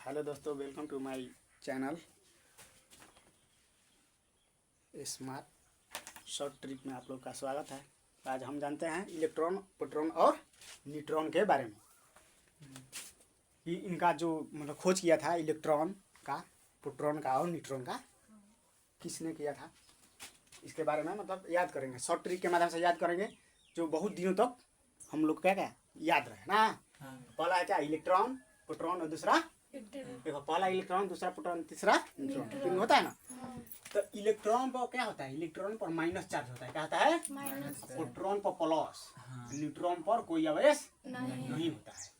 Hello दोस्तों, welcome to my channel smart short trick में आप लोग का स्वागत है। आज हम जानते हैं इलेक्ट्रॉन, प्रोटॉन और न्यूट्रॉन के बारे में। कि इनका जो मतलब खोज किया था इलेक्ट्रॉन का, प्रोटॉन का और न्यूट्रॉन का, किसने किया था, इसके बारे में मतलब याद करेंगे। शॉर्ट ट्रिक के माध्यम से याद करेंगे, जो बहुत दिनों तक हम लोग क्या याद रहे ना। पहला है क्या, इलेक्ट्रॉन, प्रोटॉन और दूसरा देखो, पहला इलेक्ट्रॉन, दूसरा प्रोटॉन, तीसरा न्यूट्रॉन, तीन होता है ना। तो इलेक्ट्रॉन पर क्या होता है, इलेक्ट्रॉन पर माइनस चार्ज होता है। क्या होता है, प्रोटॉन पर प्लस, न्यूट्रॉन पर कोई आवेश नहीं होता है।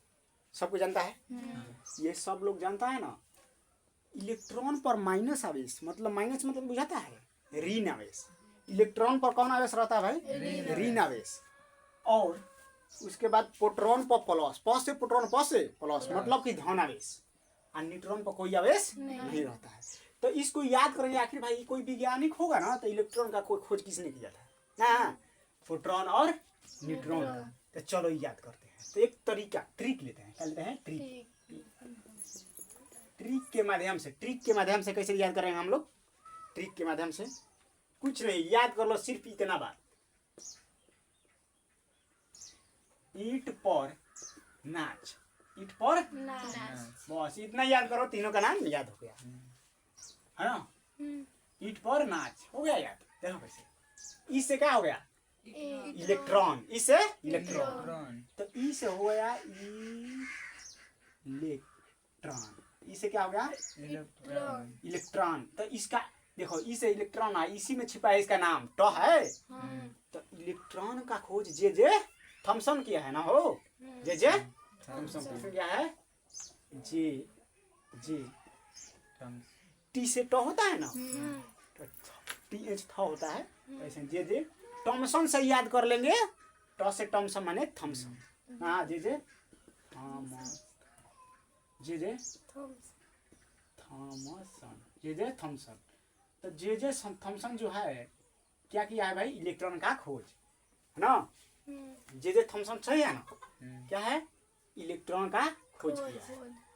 सबको जानता है, ये सब लोग जानता है ना। इलेक्ट्रॉन पर माइनस आवेश मतलब माइनस मतलब बुझाता है ऋण आवेश। इलेक्ट्रॉन पर कौन आवेश रहता है भाई, ऋण आवेश। और उसके बाद प्रोटॉन पर प्लस, प्लस से प्रोटॉन, प्लस से प्लस मतलब कि धन आवेश। और न्यूट्रॉन पर कोई आवेश नहीं रहता है। तो इसको याद करेंगे। आखिर भाई कोई वैज्ञानिक होगा ना, तो इलेक्ट्रॉन का कोई खोज किसने किया था ना, प्रोटॉन और न्यूट्रॉन का। तो चलो याद करते हैं। तो एक तरीका, ट्रिक लेते हैं। क्या लेते हैं, ट्रिक के माध्यम से कैसे याद करेंगे हम लोग। ट्रिक के माध्यम से कुछ नहीं, याद कर लो सिर्फ इतना बात, ईंट पर नाच, ईंट पर बस इतना याद करो, तीनों का नाम याद हो गया है ना। ईंट पर नाच हो गया याद। देखो कैसे, इससे क्या हो गया, इलेक्ट्रॉन, इससे इलेक्ट्रॉन। तो ई से हो गया इलेक्ट्रॉन, इससे क्या हो गया, इलेक्ट्रॉन। तो इसका देखो, ई से इलेक्ट्रॉन है, इसी में छिपा है इसका नाम ट है। तो इलेक्ट्रॉन का खोज जे थॉमसन किया है ना, हो जे थॉमसन क्या है, जे टी से ट होता है ना, टी एच थ होता है। ऐसे जे थॉमसन से याद कर लेंगे। ट से थॉमसन माने थॉमसन। हाँ, जे थॉमसन। तो जे थॉमसन जो है क्या किया है भाई, इलेक्ट्रॉन का खोज है ना। जे थॉमसन सही है ना, क्या है, इलेक्ट्रॉन का खोज किया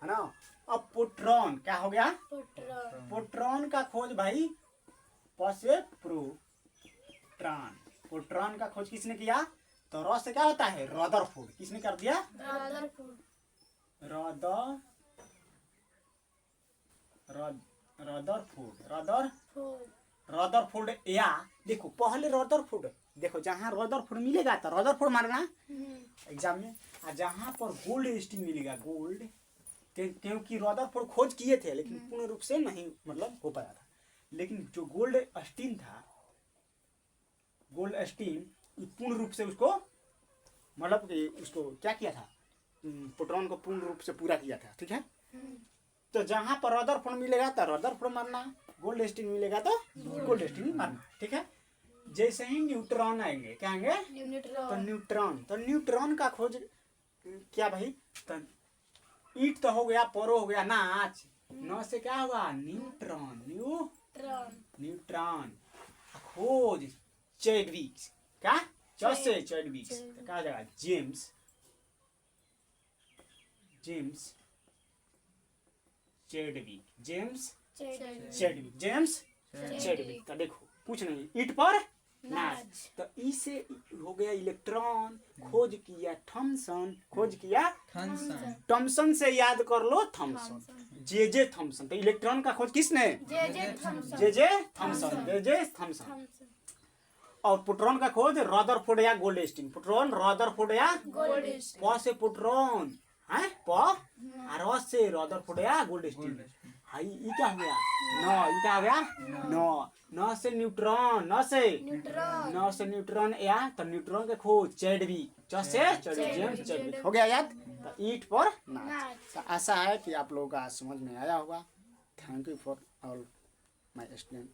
है ना। अब प्रोटॉन क्या हो गया, प्रोटॉन का खोज भाई, प से प्रोटॉन। प्रोटॉन का खोज किसने किया, तो र से क्या होता है, रदरफोर्ड। किसने कर दिया, रदरफोर्ड। या देखो पहले रदरफोर्ड, देखो जहाँ रदरफोर्ड मिलेगा तो रदरफोर्ड मारना एग्जाम में। और जहाँ पर गोल्ड स्टीन मिलेगा, गोल्ड, क्योंकि रदरफोर्ड खोज किए थे लेकिन पूर्ण रूप से नहीं मतलब हो पाया था। लेकिन जो गोल्ड स्टीन था, गोल्ड स्टीन पूर्ण रूप से उसको मतलब कि उसको क्या किया था, प्रोटॉन को पूर्ण रूप से पूरा किया था। ठीक है, तो जहाँ पर रदरफोर्ड मिलेगा तो रदरफोर्ड मारना, गोल्ड स्टीन मिलेगा तो गोल्ड स्टीन मारना। ठीक है, जैसे ही न्यूट्रॉन आएंगे, क्या आएंगे, तो न्यूट्रॉन। तो न्यूट्रॉन का खोज क्या भाई, तो ईट तो हो गया, पर हो गया नाच, न से क्या होगा, न्यूट्रॉन, न्यूट्रॉन खोज चैडविक। क्या, च से चैडविक, क्या हो जाएगा, जेम्स चैडविक। तो देखो कुछ नहीं, ईट पर नाच। तो ई से हो गया इलेक्ट्रॉन, खोज किया थॉमसन, थॉमसन से याद कर लो थॉमसन, जे थॉमसन। तो इलेक्ट्रॉन का खोज किसने, जे थॉमसन। और प्रोटॉन का खोज रदरफोर्ड या गोल्ड स्टीन। प्रोटॉन, रदरफोर्ड या प से प्रोटॉन है, प और से रदरफोर्ड या गोल्ड स्टीन। हाई ई क्या हो गया, न, ई क्या हो गया, न से न्यूट्रॉन, न से न्यूट्रॉन या, तो न्यूट्रॉन के खोज चैडविक, च से जेम्स चैडविक हो गया याद। तो ईट पर नाच। तो आशा है कि आप लोगों का समझ में आया होगा। Thank you for all my student.